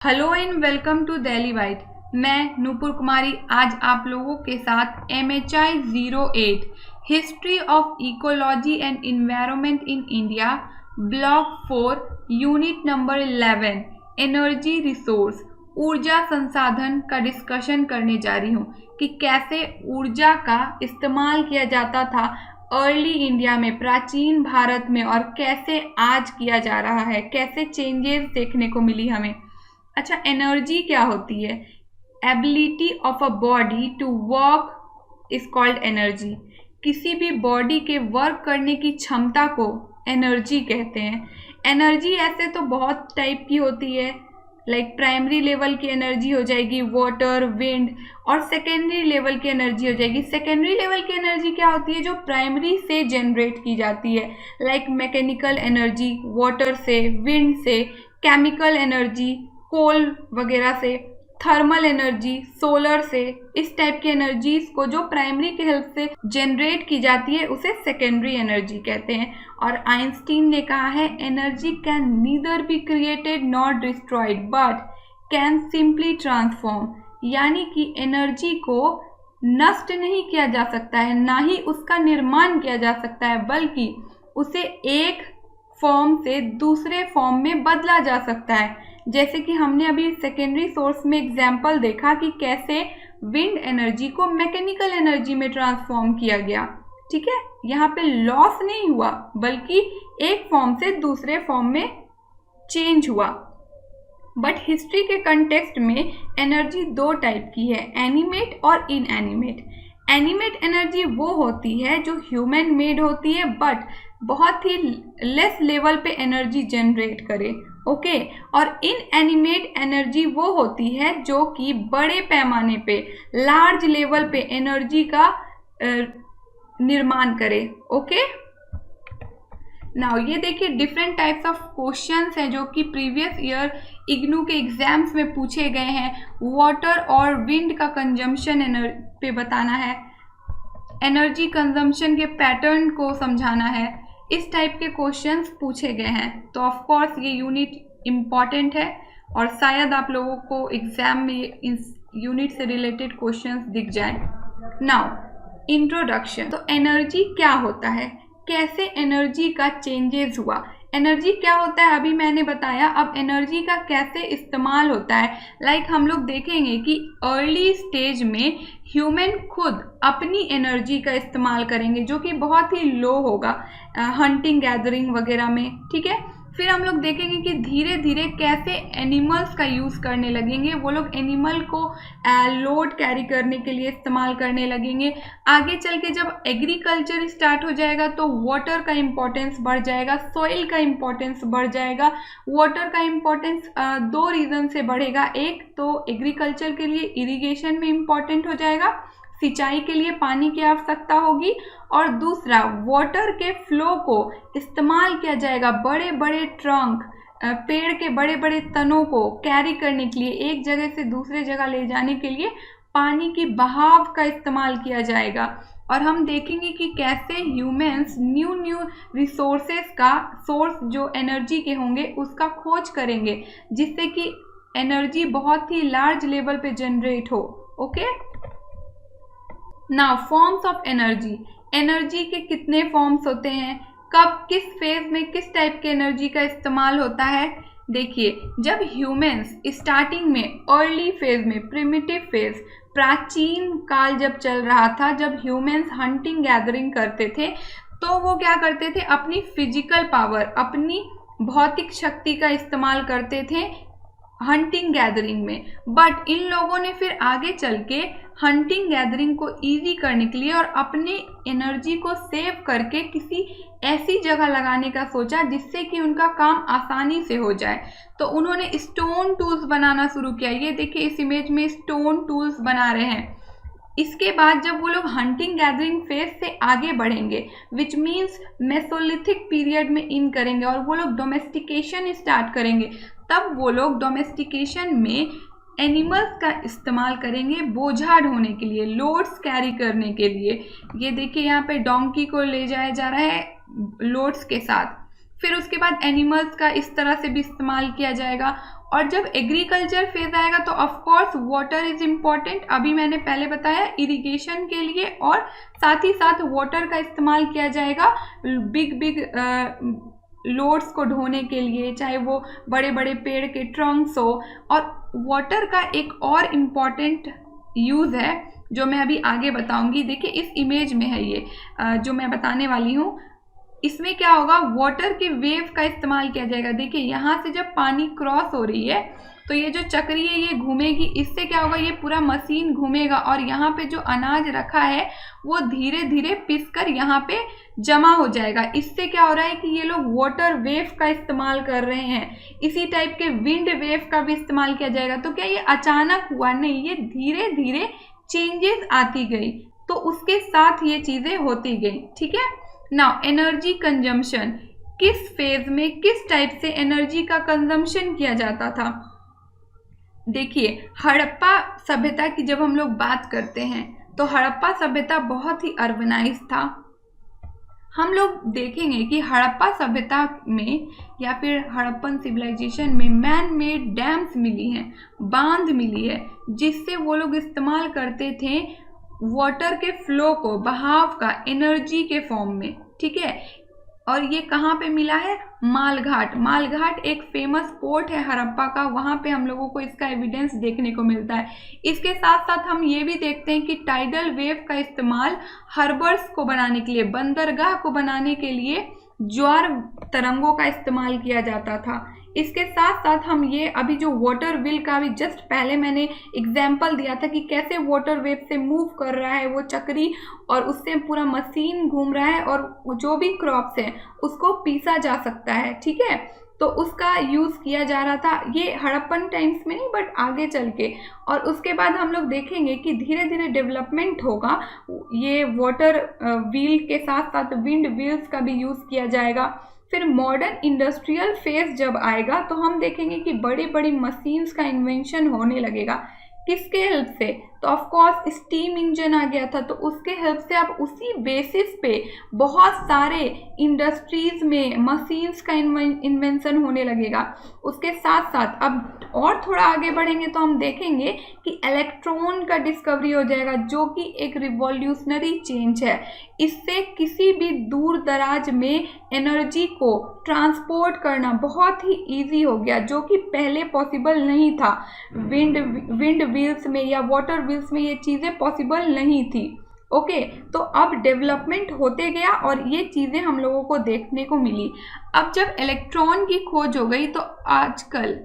Hello and welcome to Delhi white. मैं नूपुर कुमारी आज आप लोगों के साथ MHI 08 history of ecology and environment in India block 4 unit number 11 energy resource ऊर्जा संसाधन का डिस्कशन करने जा रही हूँ कि कैसे ऊर्जा का इस्तेमाल किया जाता था अर्ली इंडिया में, प्राचीन भारत में, और कैसे आज किया जा रहा है, कैसे चेंजेस देखने को मिली हमें। अच्छा, एनर्जी क्या होती है? Ability of a body to work is called energy. किसी भी बॉडी के वर्क करने की क्षमता को एनर्जी कहते हैं। एनर्जी ऐसे तो बहुत टाइप की होती है, लाइक प्राइमरी लेवल की एनर्जी हो जाएगी वाटर, विंड, और सेकेंडरी लेवल की एनर्जी हो जाएगी। सेकेंडरी लेवल की एनर्जी क्या होती है? जो प्राइमरी से जनरेट की जाती है, लाइक मैकेनिकल एनर्जी वाटर से, विंड से, केमिकल एनर्जी कोल वगैरह से, थर्मल एनर्जी सोलर से। इस टाइप की एनर्जीज को जो प्राइमरी की हेल्प से जनरेट की जाती है उसे सेकेंडरी एनर्जी कहते हैं। और आइंस्टीन ने कहा है energy can neither be created not destroyed but can simply transform, यानी कि एनर्जी को नष्ट नहीं किया जा सकता है, ना ही उसका निर्माण किया जा सकता है, बल्कि उसे एक फॉर्म से दूसरे फॉर्म में बदला जा सकता है। जैसे कि हमने अभी सेकेंडरी सोर्स में एग्जाम्पल देखा कि कैसे विंड एनर्जी को मैकेनिकल एनर्जी में ट्रांसफॉर्म किया गया। ठीक है, यहाँ पे लॉस नहीं हुआ बल्कि एक फॉर्म से दूसरे फॉर्म में चेंज हुआ। बट हिस्ट्री के कंटेक्स्ट में एनर्जी दो टाइप की है, एनिमेट और इनएनिमेट। एनिमेट एनर्जी वो होती है जो ह्यूमन मेड होती है बट बहुत ही लेस लेवल पे एनर्जी जनरेट करे, ओके। और इनएनिमेट एनर्जी वो होती है जो कि बड़े पैमाने पे, लार्ज लेवल पे एनर्जी का निर्माण करे, ओके। नाउ ये देखिए डिफरेंट टाइप्स ऑफ क्वेश्चंस हैं जो कि प्रीवियस ईयर इग्नू के एग्जाम्स में पूछे गए हैं। वाटर और विंड का कंजम्पशन पे बताना है, एनर्जी कंजम्पशन के पैटर्न को समझाना है, इस टाइप के क्वेश्चंस पूछे गए हैं। तो ऑफ कोर्स ये यूनिट इम्पॉर्टेंट है और शायद आप लोगों को एग्जाम में इस यूनिट से रिलेटेड क्वेश्चंस दिख जाए। Now introduction. तो एनर्जी क्या होता है, कैसे एनर्जी का चेंजेस हुआ, एनर्जी क्या होता है अभी मैंने बताया। अब एनर्जी का कैसे इस्तेमाल होता है, लाइक हम लोग देखेंगे कि अर्ली स्टेज में ह्यूमन खुद अपनी एनर्जी का इस्तेमाल करेंगे जो कि बहुत ही लो होगा हंटिंग गैदरिंग वगैरह में, ठीक है। फिर हम लोग देखेंगे कि धीरे धीरे कैसे एनिमल्स का यूज़ करने लगेंगे, वो लोग एनिमल को लोड कैरी करने के लिए इस्तेमाल करने लगेंगे। आगे चल के जब एग्रीकल्चर स्टार्ट हो जाएगा तो वाटर का इम्पोर्टेंस बढ़ जाएगा, सॉइल का इम्पोर्टेंस बढ़ जाएगा। वाटर का इम्पोर्टेंस दो रीज़न से बढ़ेगा, एक तो एग्रीकल्चर के लिए इरिगेशन में इम्पोर्टेंट हो जाएगा, सिंचाई के लिए पानी की आवश्यकता होगी, और दूसरा वाटर के फ्लो को इस्तेमाल किया जाएगा बड़े बड़े ट्रंक, पेड़ के बड़े बड़े तनों को कैरी करने के लिए, एक जगह से दूसरे जगह ले जाने के लिए पानी की बहाव का इस्तेमाल किया जाएगा। और हम देखेंगे कि कैसे ह्यूमंस न्यू न्यू रिसोर्सेस का सोर्स जो एनर्जी के होंगे उसका खोज करेंगे जिससे कि एनर्जी बहुत ही लार्ज लेवल पे जनरेट हो, okay. Now forms of energy. Energy के कितने फॉर्म्स होते हैं, कब किस फेज में किस टाइप के एनर्जी का इस्तेमाल होता है। देखिए, जब ह्यूमंस स्टार्टिंग में अर्ली फेज में, प्रिमिटिव फेज, प्राचीन काल जब चल रहा था, जब ह्यूमंस हंटिंग गैदरिंग करते थे तो वो क्या करते थे, अपनी फिजिकल पावर, अपनी भौतिक शक्ति का इस्तेमाल करते थे हंटिंग गैदरिंग में। बट इन लोगों ने फिर आगे चल के हंटिंग गैदरिंग को इजी करने के लिए और अपने एनर्जी को सेव करके किसी ऐसी जगह लगाने का सोचा जिससे कि उनका काम आसानी से हो जाए। तो उन्होंने स्टोन टूल्स बनाना शुरू किया। ये देखिए इस इमेज में स्टोन टूल्स बना रहे हैं। इसके बाद जब वो लोग हंटिंग गैदरिंग फेज से आगे बढ़ेंगे, विच मीन्स मेसोलिथिक पीरियड में इन करेंगे और वो लोग डोमेस्टिकेशन स्टार्ट करेंगे, तब वो लोग डोमेस्टिकेशन में एनिमल्स का इस्तेमाल करेंगे बोझा ढोने के लिए, लोड्स कैरी करने के लिए। ये देखिए यहाँ पे डोंकी को ले जाया जा रहा है लोड्स के साथ। फिर उसके बाद एनिमल्स का इस तरह से भी इस्तेमाल किया जाएगा। और जब एग्रीकल्चर फेज आएगा तो of course water is important, अभी मैंने पहले बताया इरिगेशन के लिए, और साथ ही साथ वाटर का इस्तेमाल किया जाएगा बिग बिग लोड्स को ढोने के लिए, चाहे वो बड़े बड़े पेड़ के ट्रंक्स हो। और वाटर का एक और इम्पॉर्टेंट यूज़ है जो मैं अभी आगे बताऊंगी। देखिए इस इमेज में है ये जो मैं बताने वाली हूँ। इसमें क्या होगा, वाटर के वेव का इस्तेमाल किया जाएगा। देखिए यहाँ से जब पानी क्रॉस हो रही है तो ये जो चक्री है ये घूमेगी, इससे क्या होगा, ये पूरा मशीन घूमेगा और यहाँ पे जो अनाज रखा है वो धीरे धीरे पिसकर यहाँ पे जमा हो जाएगा। इससे क्या हो रहा है कि ये लोग वाटर वेव का इस्तेमाल कर रहे हैं। इसी टाइप के विंड वेव का भी इस्तेमाल किया जाएगा। तो क्या ये अचानक हुआ नहीं, ये धीरे धीरे चेंजेस आती गई, तो उसके साथ ये चीज़ें होती गई। ठीक है। नाउ एनर्जी कंजम्पशन, किस फेज में किस टाइप से एनर्जी का कंजम्पशन किया जाता था। देखिए हड़प्पा सभ्यता की जब हम लोग बात करते हैं तो हड़प्पा सभ्यता बहुत ही अर्बनाइज था। हम लोग देखेंगे कि हड़प्पा सभ्यता में या फिर हड़प्पन सिविलाइजेशन में मैन मेड डैम्स मिली हैं, बांध मिली है, जिससे वो लोग इस्तेमाल करते थे वाटर के फ्लो को, बहाव का, एनर्जी के फॉर्म में। ठीक है। और ये कहाँ पे मिला है, मालघाट। मालघाट एक फेमस पोर्ट है हड़प्पा का, वहाँ पे हम लोगों को इसका एविडेंस देखने को मिलता है। इसके साथ साथ हम ये भी देखते हैं कि टाइडल वेव का इस्तेमाल हार्बर्स को बनाने के लिए, बंदरगाह को बनाने के लिए ज्वार तरंगों का इस्तेमाल किया जाता था। इसके साथ साथ हम ये अभी जो वाटर व्हील का भी जस्ट पहले मैंने एग्जाम्पल दिया था कि कैसे वाटर वेव से मूव कर रहा है वो चक्री, और उससे पूरा मशीन घूम रहा है और जो भी क्रॉप्स है उसको पीसा जा सकता है। ठीक है। तो उसका यूज़ किया जा रहा था, ये हड़प्पन टाइम्स में नहीं बट आगे चल के। और उसके बाद हम लोग देखेंगे कि धीरे धीरे डेवलपमेंट होगा, ये वाटर व्हील के साथ साथ विंड व्हील्स का भी यूज़ किया जाएगा। फिर मॉडर्न इंडस्ट्रियल फेज जब आएगा तो हम देखेंगे कि बड़ी बड़ी मशीन्स का इन्वेंशन होने लगेगा। किसके हेल्प से, तो ऑफ कोर्स स्टीम इंजन आ गया था, तो उसके हेल्प से अब उसी बेसिस पे बहुत सारे इंडस्ट्रीज में मशीन्स का इन्वेंशन होने लगेगा। उसके साथ साथ अब और थोड़ा आगे बढ़ेंगे तो हम देखेंगे कि इलेक्ट्रॉन का डिस्कवरी हो जाएगा, जो कि एक रिवॉल्यूशनरी चेंज है। इससे किसी भी दूर दराज में एनर्जी को ट्रांसपोर्ट करना बहुत ही इजी हो गया, जो कि पहले पॉसिबल नहीं था। विंड व्हील्स में या वाटर व्हील्स में ये चीज़ें पॉसिबल नहीं थी। ओके, तो अब डेवलपमेंट होते गया और ये चीज़ें हम लोगों को देखने को मिली। अब जब इलेक्ट्रॉन की खोज हो गई तो आजकल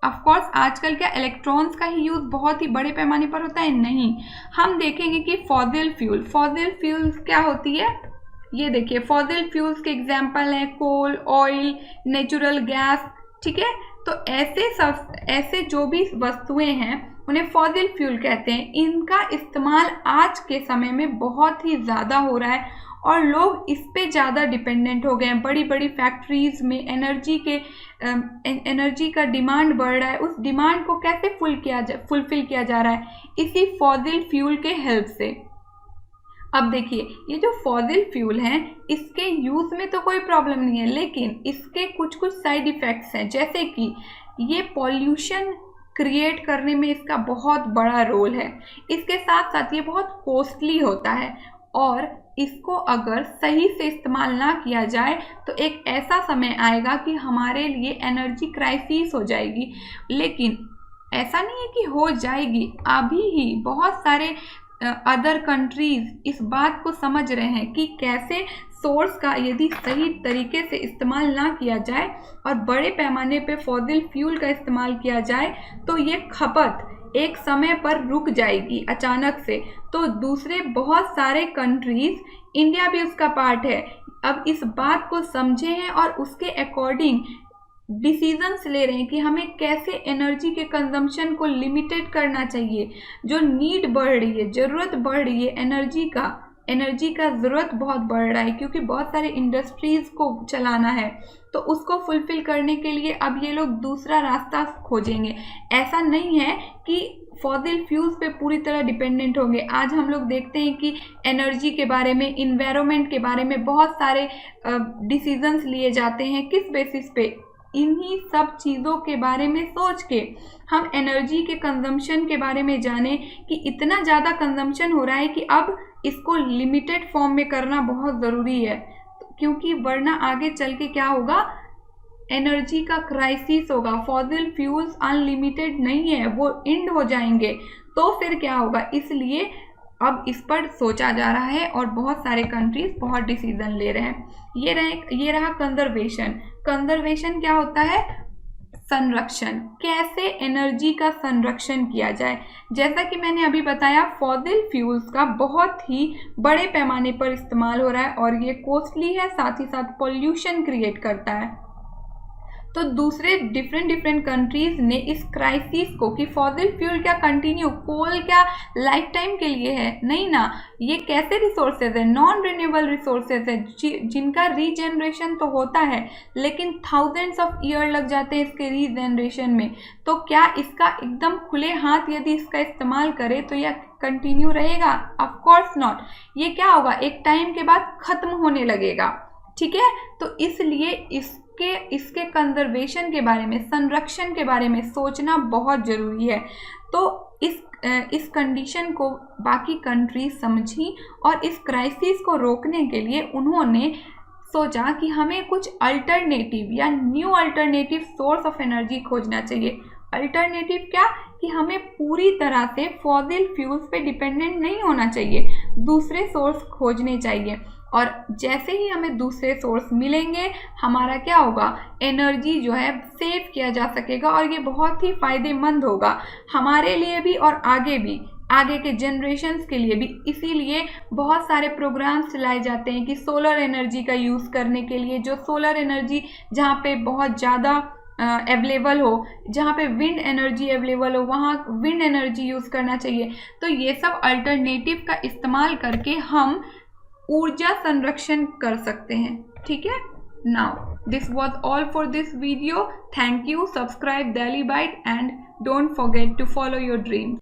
ऑफ कोर्स आजकल क्या इलेक्ट्रॉन्स का ही यूज़ बहुत ही बड़े पैमाने पर होता है, नहीं। हम देखेंगे कि फॉसिल फ्यूल्स क्या होती है। ये देखिए फॉसिल फ्यूल्स के एग्जाम्पल हैं कोल, ऑयल, नेचुरल गैस। ठीक है। तो ऐसे जो भी वस्तुएं हैं उन्हें फॉसिल फ्यूल कहते हैं। इनका इस्तेमाल आज के समय में बहुत ही ज़्यादा हो रहा है और लोग इस पे ज़्यादा डिपेंडेंट हो गए हैं। बड़ी बड़ी फैक्ट्रीज़ में एनर्जी का डिमांड बढ़ रहा है। उस डिमांड को कैसे फुलफिल किया जा रहा है, इसी फॉसिल फ्यूल के हेल्प से। अब देखिए ये जो फॉसिल फ्यूल हैं इसके यूज़ में तो कोई प्रॉब्लम नहीं है, लेकिन इसके कुछ साइड इफ़ेक्ट्स हैं, जैसे कि ये पॉल्यूशन क्रिएट करने में इसका बहुत बड़ा रोल है। इसके साथ साथ ये बहुत कॉस्टली होता है और इसको अगर सही से इस्तेमाल ना किया जाए तो एक ऐसा समय आएगा कि हमारे लिए एनर्जी क्राइसिस हो जाएगी। लेकिन ऐसा नहीं है कि हो जाएगी, अभी ही बहुत सारे अदर कंट्रीज़ इस बात को समझ रहे हैं कि कैसे सोर्स का यदि सही तरीके से इस्तेमाल ना किया जाए और बड़े पैमाने पे फॉसिल फ्यूल का इस्तेमाल किया जाए तो ये खपत एक समय पर रुक जाएगी अचानक से। तो दूसरे बहुत सारे कंट्रीज़, इंडिया भी उसका पार्ट है, अब इस बात को समझे हैं और उसके अकॉर्डिंग डिसीजंस ले रहे हैं कि हमें कैसे एनर्जी के कंजम्पशन को लिमिटेड करना चाहिए। जो नीड बढ़ रही है, ज़रूरत बढ़ रही है एनर्जी का, एनर्जी का ज़रूरत बहुत बढ़ रहा है, क्योंकि बहुत सारे इंडस्ट्रीज़ को चलाना है, तो उसको फुलफ़िल करने के लिए अब ये लोग दूसरा रास्ता खोजेंगे। ऐसा नहीं है कि फॉसिल फ्यूल्स पे पूरी तरह डिपेंडेंट होंगे। आज हम लोग देखते हैं कि एनर्जी के बारे में, इन्वायरमेंट के बारे में बहुत सारे डिसीजंस लिए जाते हैं। किस बेसिस पे? इन्हीं सब चीज़ों के बारे में सोच के हम एनर्जी के कंजम्पशन के बारे में जाने कि इतना ज़्यादा कंजम्पशन हो रहा है कि अब इसको लिमिटेड फॉर्म में करना बहुत ज़रूरी है, क्योंकि वरना आगे चल के क्या होगा, एनर्जी का क्राइसिस होगा। फॉसिल फ्यूल्स अनलिमिटेड नहीं है, वो एंड हो जाएंगे, तो फिर क्या होगा। इसलिए अब इस पर सोचा जा रहा है और बहुत सारे कंट्रीज बहुत डिसीजन ले रहे हैं। ये रहा कंजर्वेशन। कंजर्वेशन क्या होता है? संरक्षण। कैसे एनर्जी का संरक्षण किया जाए? जैसा कि मैंने अभी बताया, फॉसिल फ्यूल्स का बहुत ही बड़े पैमाने पर इस्तेमाल हो रहा है और ये कॉस्टली है, साथ ही साथ पॉल्यूशन क्रिएट करता है। तो दूसरे डिफरेंट कंट्रीज ने इस क्राइसिस को कि फॉसिल फ्यूल क्या कंटिन्यू, कोल क्या लाइफ टाइम के लिए है? नहीं ना, ये कैसे रिसोर्सेज है? नॉन रिन्यूएबल रिसोर्सेज है, जिनका रीजनरेशन तो होता है लेकिन थाउजेंड्स ऑफ ईयर लग जाते हैं इसके रीजनरेशन में। तो क्या इसका एकदम खुले हाथ यदि इसका इस्तेमाल करें तो यह कंटिन्यू रहेगा? Of course not. ये क्या होगा, एक टाइम के बाद खत्म होने लगेगा। ठीक है, तो इसलिए इसके कंजर्वेशन के बारे में, संरक्षण के बारे में सोचना बहुत ज़रूरी है। तो इस कंडीशन को बाकी कंट्रीज समझी और इस क्राइसिस को रोकने के लिए उन्होंने सोचा कि हमें कुछ अल्टरनेटिव या new alternative source of energy खोजना चाहिए। अल्टरनेटिव क्या? कि हमें पूरी तरह से फॉसिल फ्यूल्स पे डिपेंडेंट नहीं होना चाहिए, दूसरे सोर्स खोजने चाहिए। और जैसे ही हमें दूसरे सोर्स मिलेंगे, हमारा क्या होगा, एनर्जी जो है सेव किया जा सकेगा और ये बहुत ही फ़ायदेमंद होगा हमारे लिए भी और आगे के जनरेशन्स के लिए भी। इसीलिए बहुत सारे प्रोग्राम्स चलाए जाते हैं कि सोलर एनर्जी का यूज़ करने के लिए, जो सोलर एनर्जी जहाँ पे बहुत ज़्यादा अवेलेबल हो, जहाँ पे विंड एनर्जी अवेलेबल हो, वहाँ विंड एनर्जी यूज़ करना चाहिए। तो ये सब अल्टरनेटिव का इस्तेमाल करके हम ऊर्जा संरक्षण कर सकते हैं। ठीक है, now this was all for this video. Thank you. Subscribe daily bite and don't forget to follow your dream.